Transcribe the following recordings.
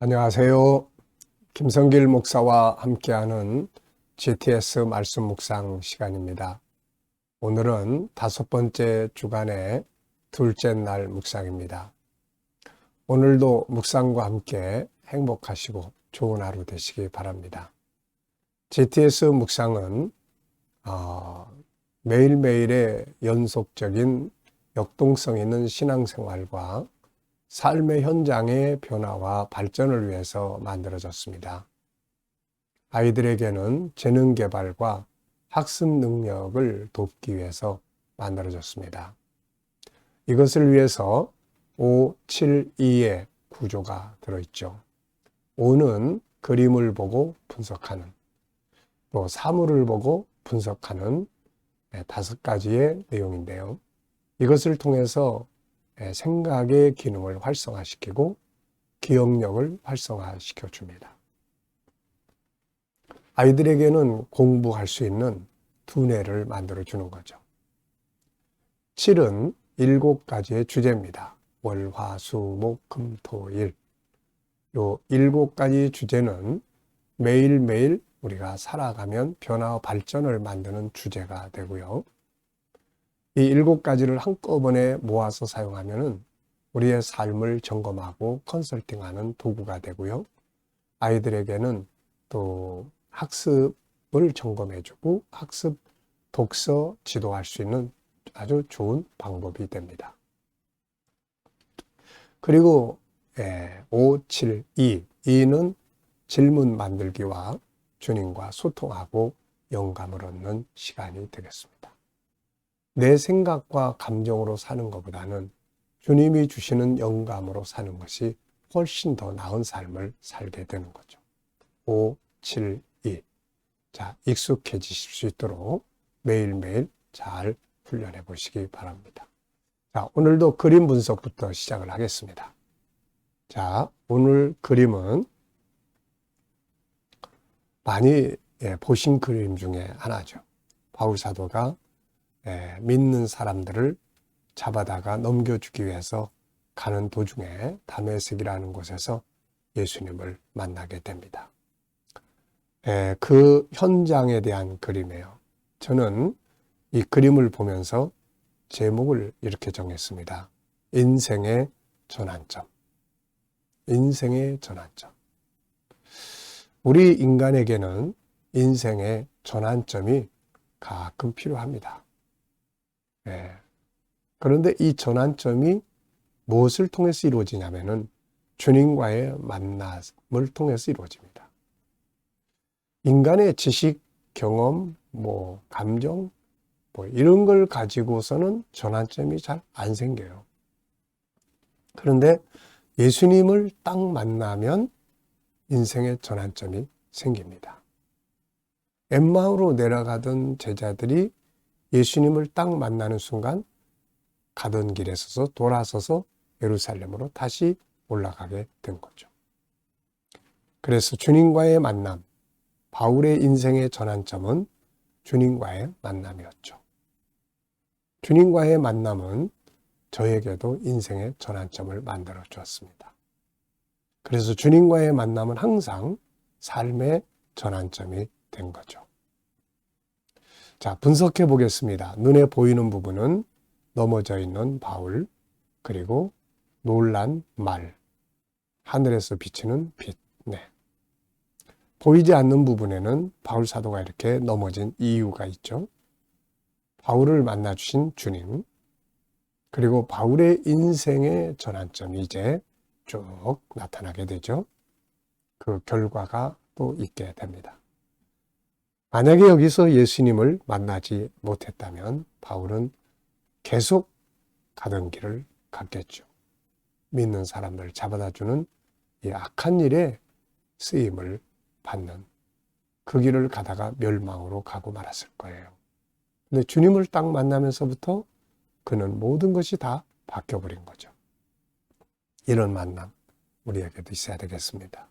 안녕하세요. 김성길 목사와 함께하는 GTS 말씀 묵상 시간입니다. 오늘은 5번째 주간의 둘째 날 묵상입니다. 오늘도 묵상과 함께 행복하시고 좋은 하루 되시기 바랍니다. GTS 묵상은 매일매일의 연속적인 역동성 있는 신앙생활과 삶의 현장의 변화와 발전을 위해서 만들어졌습니다. 아이들에게는 재능 개발과 학습 능력을 돕기 위해서 만들어졌습니다. 이것을 위해서 5, 7, 2의 구조가 들어있죠. 5는 그림을 보고 분석하는, 또 사물을 보고 분석하는 5가지의 내용인데요. 이것을 통해서 생각의 기능을 활성화시키고 기억력을 활성화시켜 줍니다. 아이들에게는 공부할 수 있는 두뇌를 만들어 주는 거죠. 7은 7가지의 주제입니다. 월, 화, 수, 목, 금, 토, 일. 요 7가지 주제는 매일매일 우리가 살아가면 변화와 발전을 만드는 주제가 되고요. 이 7가지를 한꺼번에 모아서 사용하면 우리의 삶을 점검하고 컨설팅하는 도구가 되고요. 아이들에게는 또 학습을 점검해주고 학습 독서 지도할 수 있는 아주 좋은 방법이 됩니다. 그리고 5, 7, 2. 2는 질문 만들기와 주님과 소통하고 영감을 얻는 시간이 되겠습니다. 내 생각과 감정으로 사는 것보다는 주님이 주시는 영감으로 사는 것이 훨씬 더 나은 삶을 살게 되는 거죠. 5, 7, 2. 자, 익숙해지실 수 있도록 매일매일 잘 훈련해 보시기 바랍니다. 자, 오늘도 그림 분석부터 시작을 하겠습니다. 자, 오늘 그림은 많이 보신 그림 중에 하나죠. 바울 사도가 믿는 사람들을 잡아다가 넘겨주기 위해서 가는 도중에 다메섹이라는 곳에서 예수님을 만나게 됩니다. 그 현장에 대한 그림이에요. 저는 이 그림을 보면서 제목을 이렇게 정했습니다. 인생의 전환점. 인생의 전환점. 우리 인간에게는 인생의 전환점이 가끔 필요합니다. 그런데 이 전환점이 무엇을 통해서 이루어지냐면은 주님과의 만남을 통해서 이루어집니다. 인간의 지식, 경험, 감정, 이런 걸 가지고서는 전환점이 잘 안 생겨요. 그런데 예수님을 딱 만나면 인생의 전환점이 생깁니다. 엠마오로 내려가던 제자들이 예수님을 딱 만나는 순간 가던 길에 서서 돌아서서 예루살렘으로 다시 올라가게 된 거죠. 그래서 주님과의 만남, 바울의 인생의 전환점은 주님과의 만남이었죠. 주님과의 만남은 저에게도 인생의 전환점을 만들어 주었습니다. 그래서 주님과의 만남은 항상 삶의 전환점이 된 거죠. 자, 분석해 보겠습니다. 눈에 보이는 부분은 넘어져 있는 바울, 그리고 놀란 말, 하늘에서 비치는 빛. 보이지 않는 부분에는 바울 사도가 이렇게 넘어진 이유가 있죠. 바울을 만나주신 주님, 그리고 바울의 인생의 전환점이 이제 쭉 나타나게 되죠. 그 결과가 또 있게 됩니다. 만약에 여기서 예수님을 만나지 못했다면 바울은 계속 가던 길을 갔겠죠. 믿는 사람들 잡아다주는 이 악한 일에 쓰임을 받는 그 길을 가다가 멸망으로 가고 말았을 거예요. 근데 주님을 딱 만나면서부터 그는 모든 것이 다 바뀌어버린 거죠. 이런 만남 우리에게도 있어야 되겠습니다.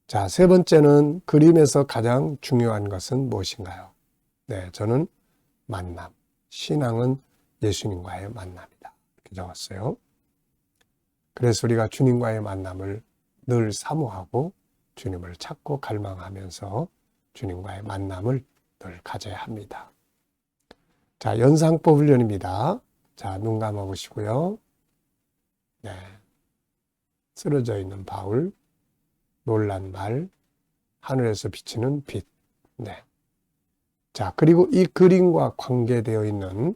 자, 세 번째는 그림에서 가장 중요한 것은 무엇인가요? 저는 만남. 신앙은 예수님과의 만남이다. 이렇게 적었어요. 그래서 우리가 주님과의 만남을 늘 사모하고 주님을 찾고 갈망하면서 주님과의 만남을 늘 가져야 합니다. 자, 연상법 훈련입니다. 자, 눈 감아보시고요. 네. 쓰러져 있는 바울, 놀란 말, 하늘에서 비치는 빛. 네. 자, 그리고 이 그림과 관계되어 있는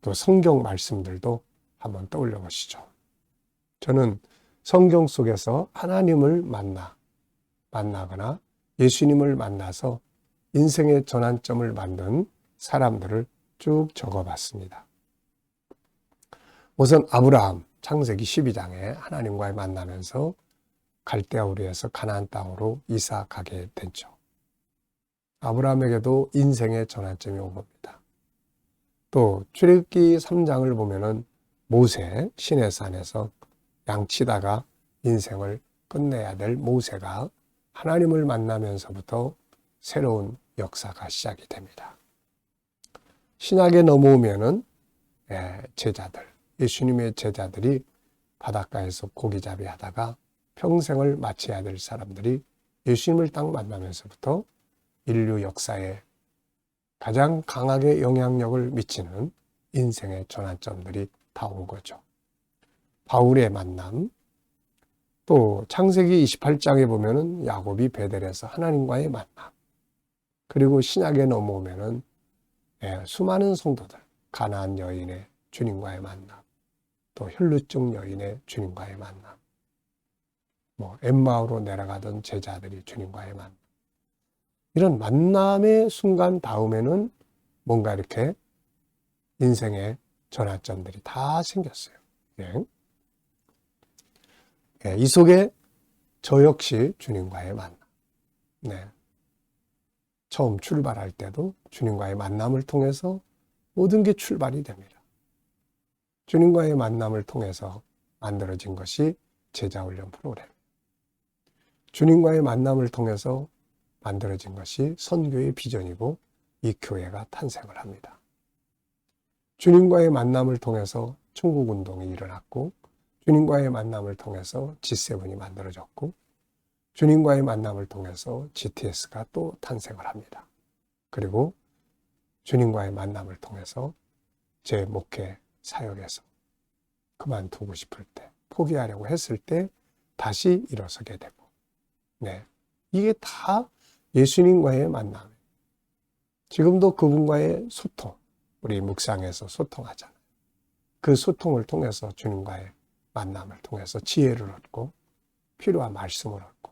또 성경 말씀들도 한번 떠올려 보시죠. 저는 성경 속에서 하나님을 만나거나 예수님을 만나서 인생의 전환점을 만든 사람들을 쭉 적어봤습니다. 우선 아브라함, 창세기 12장에 하나님과의 만나면서 갈대아 우르에서 가나안 땅으로 이사 가게 됐죠. 아브라함에게도 인생의 전환점이 온 겁니다. 또 출애굽기 3장을 보면은 모세, 시내산에서 양치다가 인생을 끝내야 될 모세가 하나님을 만나면서부터 새로운 역사가 시작이 됩니다. 신약에 넘어오면은 제자들, 예수님의 제자들이 바닷가에서 고기잡이 하다가 평생을 마쳐야 될 사람들이 예수님을 딱 만나면서부터 인류 역사에 가장 강하게 영향력을 미치는 인생의 전환점들이 다 온 거죠. 바울의 만남, 또 창세기 28장에 보면은 야곱이 베델에서 하나님과의 만남, 그리고 신약에 넘어오면은 수많은 성도들, 가나안 여인의 주님과의 만남, 또 혈루증 여인의 주님과의 만남, 엠마오로 내려가던 제자들이 주님과의 만남, 이런 만남의 순간 다음에는 뭔가 이렇게 인생의 전환점들이 다 생겼어요. 이 속에 저 역시 주님과의 만남. 처음 출발할 때도 주님과의 만남을 통해서 모든 게 출발이 됩니다. 주님과의 만남을 통해서 만들어진 것이 제자훈련 프로그램. 주님과의 만남을 통해서 만들어진 것이 선교의 비전이고 이 교회가 탄생을 합니다. 주님과의 만남을 통해서 천국운동이 일어났고, 주님과의 만남을 통해서 G7이 만들어졌고, 주님과의 만남을 통해서 GTS가 또 탄생을 합니다. 그리고 주님과의 만남을 통해서 제 목회 사역에서 그만두고 싶을 때, 포기하려고 했을 때 다시 일어서게 되고, 이게 다 예수님과의 만남이에요. 지금도 그분과의 소통, 우리 묵상에서 소통하잖아요. 그 소통을 통해서 주님과의 만남을 통해서 지혜를 얻고 필요한 말씀을 얻고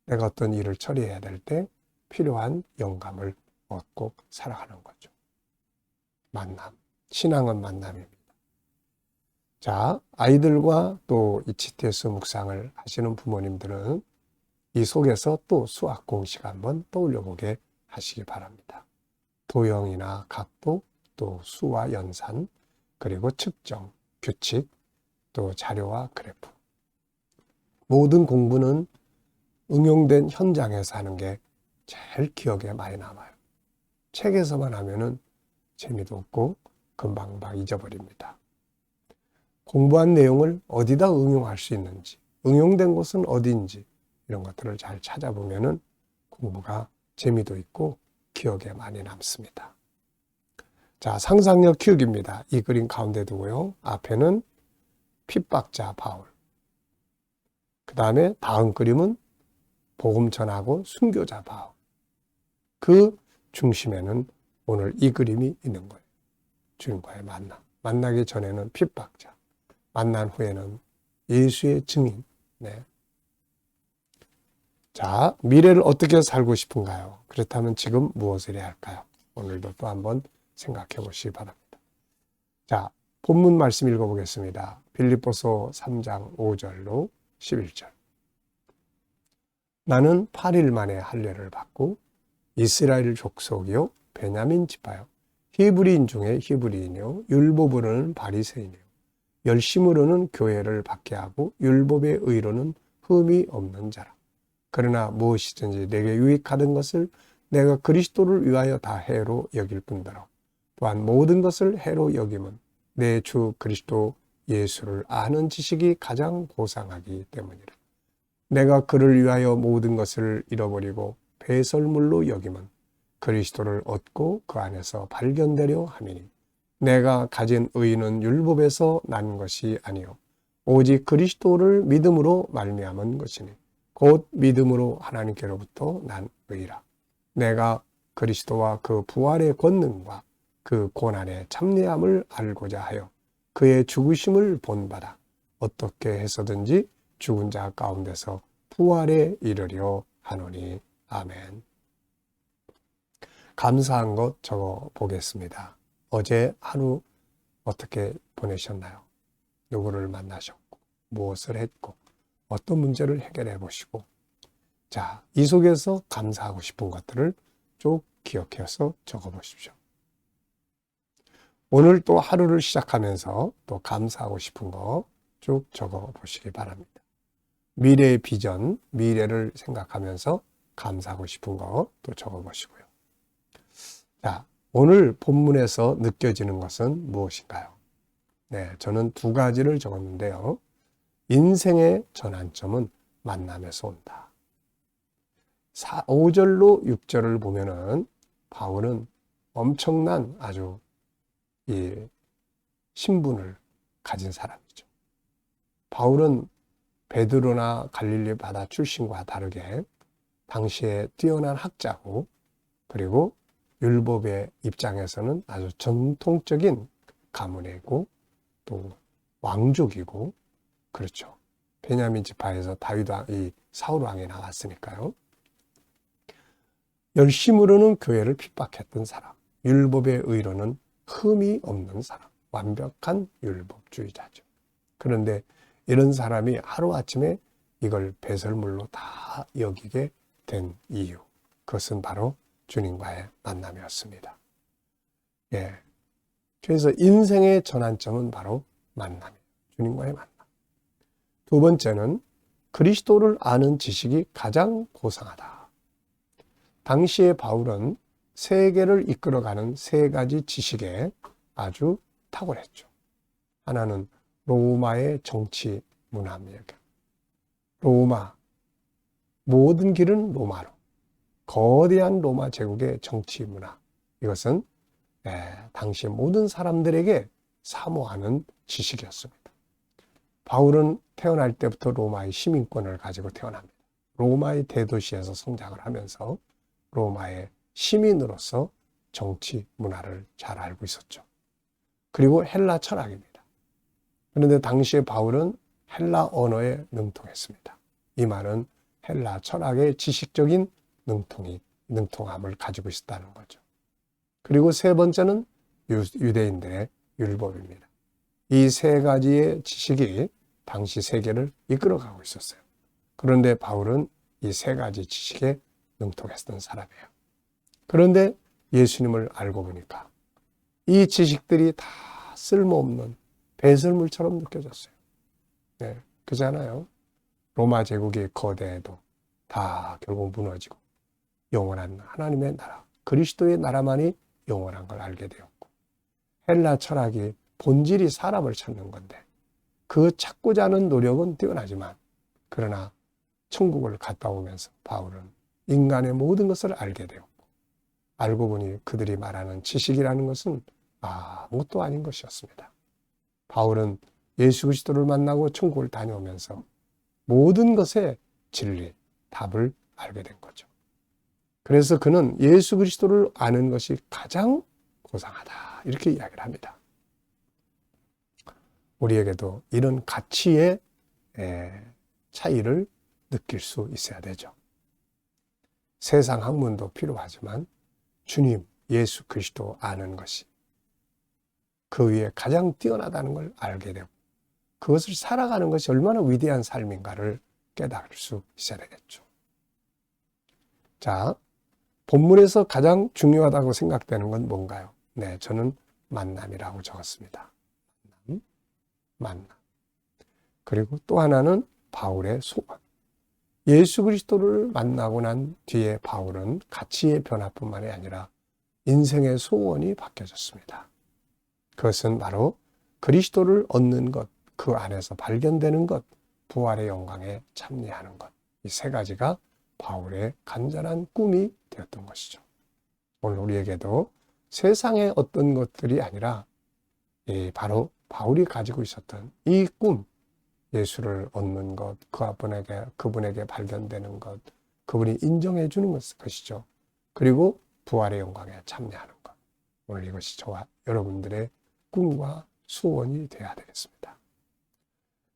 내가 어떤 일을 처리해야 될 때 필요한 영감을 얻고 살아가는 거죠. 만남, 신앙은 만남입니다. 자, 아이들과 또 이 GTS 묵상을 하시는 부모님들은 이 속에서 또 수학 공식 한번 떠올려 보게 하시기 바랍니다. 도형이나 각도, 또 수와 연산, 그리고 측정, 규칙, 또 자료와 그래프. 모든 공부는 응용된 현장에서 하는 게 제일 기억에 많이 남아요. 책에서만 하면은 재미도 없고 금방 잊어버립니다. 공부한 내용을 어디다 응용할 수 있는지, 응용된 곳은 어디인지 이런 것들을 잘 찾아보면은 공부가 재미도 있고 기억에 많이 남습니다. 자, 상상력 키우기입니다. 이 그림 가운데 두고요. 앞에는 핍박자 바울. 그 다음에 다음 그림은 복음 전하고 순교자 바울. 그 중심에는 오늘 이 그림이 있는 거예요. 주님과의 만남. 만나기 전에는 핍박자. 만난 후에는 예수의 증인. 자, 미래를 어떻게 살고 싶은가요? 그렇다면 지금 무엇을 해야 할까요? 오늘도 또 한번 생각해 보시기 바랍니다. 자, 본문 말씀 읽어보겠습니다. 빌립보서 3장 5절로 11절. 나는 8일 만에 할례를 받고 이스라엘 족속이요 베냐민 지파요 히브리인 중에 히브리인이요 율법으로는 바리새인이요 열심으로는 교회를 받게 하고 율법의 의로는 흠이 없는 자라. 그러나 무엇이든지 내게 유익하던 것을 내가 그리스도를 위하여 다 해로 여길 뿐더러 또한 모든 것을 해로 여김은 내 주 그리스도 예수를 아는 지식이 가장 고상하기 때문이라. 내가 그를 위하여 모든 것을 잃어버리고 배설물로 여김은 그리스도를 얻고 그 안에서 발견되려 함이니 내가 가진 의는 율법에서 난 것이 아니요 오직 그리스도를 믿음으로 말미암은 것이니 곧 믿음으로 하나님께로부터 난 의라. 내가 그리스도와 그 부활의 권능과 그 고난의 참여함을 알고자 하여 그의 죽으심을 본받아 어떻게 해서든지 죽은 자 가운데서 부활에 이르려 하노니. 아멘. 감사한 것 적어 보겠습니다. 어제 하루 어떻게 보내셨나요? 누구를 만나셨고, 무엇을 했고, 어떤 문제를 해결해 보시고, 자, 이 속에서 감사하고 싶은 것들을 쭉 기억해서 적어 보십시오. 오늘 또 하루를 시작하면서 또 감사하고 싶은 거 쭉 적어 보시기 바랍니다. 미래의 비전, 미래를 생각하면서 감사하고 싶은 거 또 적어 보시고요. 자, 오늘 본문에서 느껴지는 것은 무엇인가요? 네, 저는 두 가지를 적었는데요. 인생의 전환점은 만남에서 온다. 5절로 6절을 보면은 바울은 엄청난 아주 이 신분을 가진 사람이죠. 바울은 베드로나 갈릴리 바다 출신과 다르게 당시에 뛰어난 학자고 그리고 율법의 입장에서는 아주 전통적인 가문이고 또 왕족이고 그렇죠. 베냐민 지파에서 이 사울 왕이 나왔으니까요. 열심으로는 교회를 핍박했던 사람, 율법의 의로는 흠이 없는 사람, 완벽한 율법주의자죠. 그런데 이런 사람이 하루아침에 이걸 배설물로 다 여기게 된 이유, 그것은 바로 주님과의 만남이었습니다. 예. 그래서 인생의 전환점은 바로 만남이에요. 주님과의 만남. 두 번째는 그리스도를 아는 지식이 가장 고상하다. 당시의 바울은 세계를 이끌어가는 세 가지 지식에 아주 탁월했죠. 하나는 로마의 정치 문화입니다. 로마, 모든 길은 로마로. 거대한 로마 제국의 정치 문화. 이것은 당시 모든 사람들에게 사모하는 지식이었습니다. 바울은 태어날 때부터 로마의 시민권을 가지고 태어납니다. 로마의 대도시에서 성장을 하면서 로마의 시민으로서 정치 문화를 잘 알고 있었죠. 그리고 헬라 철학입니다. 그런데 당시에 바울은 헬라 언어에 능통했습니다. 이 말은 헬라 철학의 지식적인 능통함을 가지고 있었다는 거죠. 그리고 세 번째는 유대인들의 율법입니다. 이 세 가지의 지식이 당시 세계를 이끌어가고 있었어요. 그런데 바울은 이 세 가지 지식에 능통했던 사람이에요. 그런데 예수님을 알고 보니까 이 지식들이 다 쓸모없는 배설물처럼 느껴졌어요. 네, 그잖아요. 로마 제국이 거대해도 다 결국 무너지고 영원한 하나님의 나라, 그리스도의 나라만이 영원한 걸 알게 되었고 헬라 철학이 본질이 사람을 찾는 건데 그 찾고자 하는 노력은 뛰어나지만 그러나 천국을 갔다 오면서 바울은 인간의 모든 것을 알게 되었고 알고 보니 그들이 말하는 지식이라는 것은 아무것도 아닌 것이었습니다. 바울은 예수 그리스도를 만나고 천국을 다녀오면서 모든 것의 진리, 답을 알게 된 거죠. 그래서 그는 예수 그리스도를 아는 것이 가장 고상하다 이렇게 이야기를 합니다. 우리에게도 이런 가치의 차이를 느낄 수 있어야 되죠. 세상 학문도 필요하지만 주님, 예수 그리스도 아는 것이 그 위에 가장 뛰어나다는 걸 알게 되고 그것을 살아가는 것이 얼마나 위대한 삶인가를 깨달을 수 있어야 되겠죠. 자, 본문에서 가장 중요하다고 생각되는 건 뭔가요? 네, 저는 만남이라고 적었습니다. 만남. 그리고 또 하나는 바울의 소원. 예수 그리스도를 만나고 난 뒤에 바울은 가치의 변화뿐만이 아니라 인생의 소원이 바뀌어졌습니다. 그것은 바로 그리스도를 얻는 것, 그 안에서 발견되는 것, 부활의 영광에 참여하는 것. 이 세 가지가 바울의 간절한 꿈이 되었던 것이죠. 오늘 우리에게도 세상의 어떤 것들이 아니라 바로 바울이 가지고 있었던 이 꿈, 예수를 얻는 것, 그분에게 발견되는 것, 그분이 인정해 주는 것이죠. 그리고 부활의 영광에 참여하는 것. 오늘 이것이 저와 여러분들의 꿈과 소원이 되어야 되겠습니다.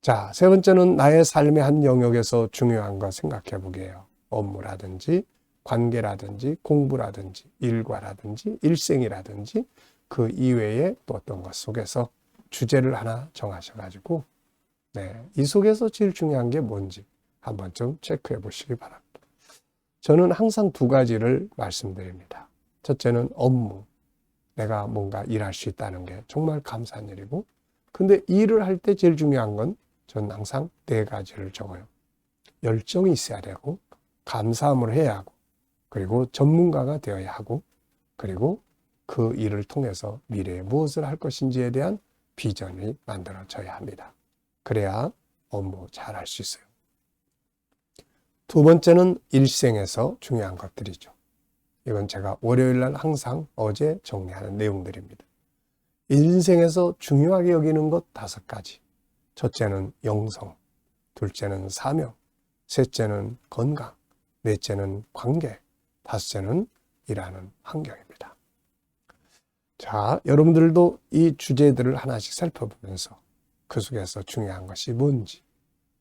자, 세 번째는 나의 삶의 한 영역에서 중요한 것 생각해 보게요. 업무라든지 관계라든지 공부라든지 일과라든지 일생이라든지 그 이외에 또 어떤 것 속에서 주제를 하나 정하셔가지고 이 속에서 제일 중요한 게 뭔지 한번 좀 체크해 보시기 바랍니다. 저는 항상 두 가지를 말씀드립니다. 첫째는 업무. 내가 뭔가 일할 수 있다는 게 정말 감사한 일이고, 근데 일을 할 때 제일 중요한 건 저는 항상 네 가지를 적어요. 열정이 있어야 되고, 감사함을 해야 하고, 그리고 전문가가 되어야 하고, 그리고 그 일을 통해서 미래에 무엇을 할 것인지에 대한 비전이 만들어져야 합니다. 그래야 업무 잘 할 수 있어요. 두 번째는 일생에서 중요한 것들이죠. 이건 제가 월요일 날 항상 어제 정리하는 내용들입니다. 인생에서 중요하게 여기는 것 5가지. 첫째는 영성, 둘째는 사명, 셋째는 건강, 넷째는 관계, 다섯째는 일하는 환경입니다. 자, 여러분들도 이 주제들을 하나씩 살펴보면서 그 속에서 중요한 것이 뭔지,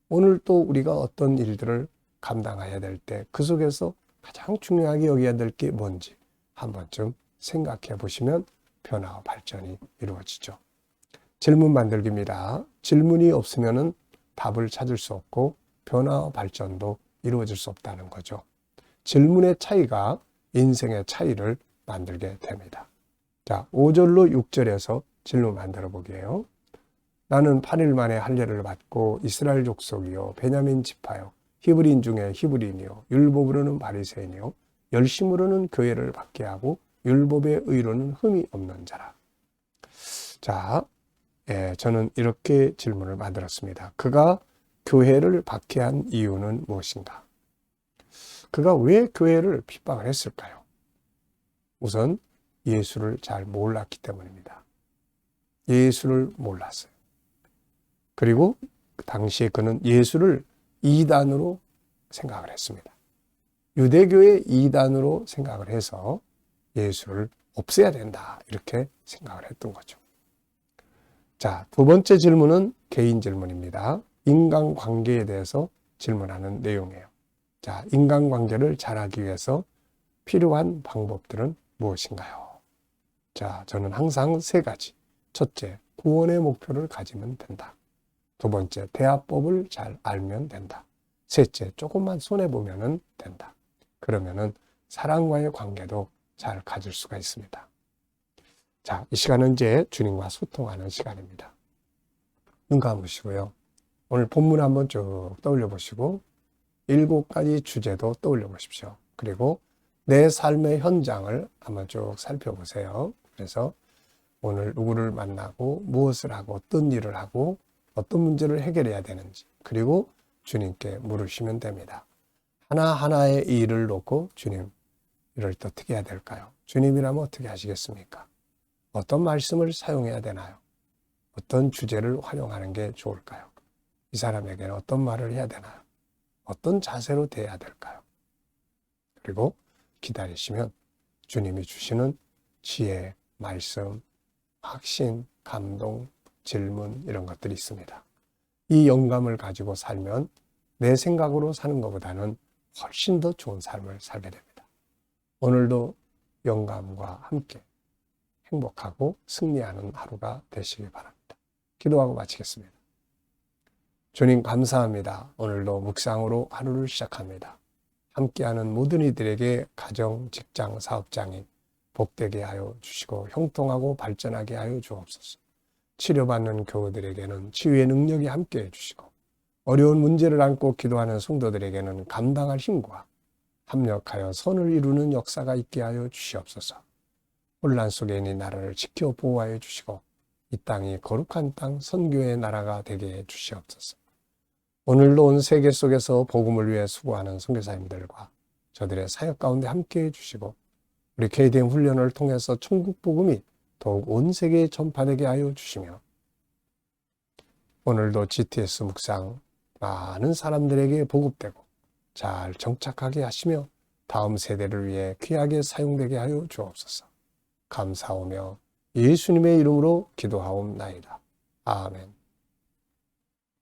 오늘 또 우리가 어떤 일들을 감당해야 될 때 그 속에서 가장 중요하게 여겨야 될 게 뭔지 한 번쯤 생각해 보시면 변화와 발전이 이루어지죠. 질문 만들기입니다. 질문이 없으면 답을 찾을 수 없고 변화와 발전도 이루어질 수 없다는 거죠. 질문의 차이가 인생의 차이를 만들게 됩니다. 자, 5절로 6절에서 질문 만들어 보게요. 나는 8일 만에 할례를 받고 이스라엘 족속이요 베냐민 지파요 히브리인 중에 히브리인이요 율법으로는 바리새인이요 열심으로는 교회를 받게 하고 율법의 의로는 흠이 없는 자라. 자, 저는 이렇게 질문을 만들었습니다. 그가 교회를 받게 한 이유는 무엇인가? 그가 왜 교회를 핍박을 했을까요? 우선 예수를 잘 몰랐기 때문입니다. 예수를 몰랐어요. 그리고 당시에 그는 예수를 이단으로 생각을 했습니다. 유대교의 이단으로 생각을 해서 예수를 없애야 된다 이렇게 생각을 했던 거죠. 자, 두 번째 질문은 개인 질문입니다. 인간관계에 대해서 질문하는 내용이에요. 자, 인간관계를 잘하기 위해서 필요한 방법들은 무엇인가요? 자, 저는 항상 3가지. 첫째, 구원의 목표를 가지면 된다. 두 번째, 대화법을 잘 알면 된다. 셋째, 조금만 손해보면 된다. 그러면은 사랑과의 관계도 잘 가질 수가 있습니다. 자, 이 시간은 이제 주님과 소통하는 시간입니다. 눈 감으시고요. 오늘 본문 한번 쭉 떠올려 보시고 7가지 주제도 떠올려 보십시오. 그리고 내 삶의 현장을 한번 쭉 살펴보세요. 그래서 오늘 누구를 만나고 무엇을 하고 어떤 일을 하고 어떤 문제를 해결해야 되는지, 그리고 주님께 물으시면 됩니다. 하나하나의 일을 놓고 주님, 이럴 때 어떻게 해야 될까요? 주님이라면 어떻게 하시겠습니까? 어떤 말씀을 사용해야 되나요? 어떤 주제를 활용하는 게 좋을까요? 이 사람에게는 어떤 말을 해야 되나요? 어떤 자세로 대해야 될까요? 그리고 기다리시면 주님이 주시는 지혜, 말씀, 확신, 감동, 질문 이런 것들이 있습니다. 이 영감을 가지고 살면 내 생각으로 사는 것보다는 훨씬 더 좋은 삶을 살게 됩니다. 오늘도 영감과 함께 행복하고 승리하는 하루가 되시길 바랍니다. 기도하고 마치겠습니다. 주님 감사합니다. 오늘도 묵상으로 하루를 시작합니다. 함께하는 모든 이들에게 가정, 직장, 사업장이 복되게 하여 주시고 형통하고 발전하게 하여 주옵소서. 치료받는 교우들에게는 치유의 능력이 함께해 주시고 어려운 문제를 안고 기도하는 성도들에게는 감당할 힘과 합력하여 선을 이루는 역사가 있게 하여 주시옵소서. 혼란 속에 있는 나라를 지켜 보호하여 주시고 이 땅이 거룩한 땅 선교의 나라가 되게 해 주시옵소서. 오늘도 온 세계 속에서 복음을 위해 수고하는 선교사님들과 저들의 사역 가운데 함께해 주시고 우리 KDM 훈련을 통해서 천국 복음이 더욱 온 세계에 전파되게 하여 주시며 오늘도 GTS 묵상 많은 사람들에게 보급되고 잘 정착하게 하시며 다음 세대를 위해 귀하게 사용되게 하여 주옵소서. 감사하며 예수님의 이름으로 기도하옵나이다. 아멘.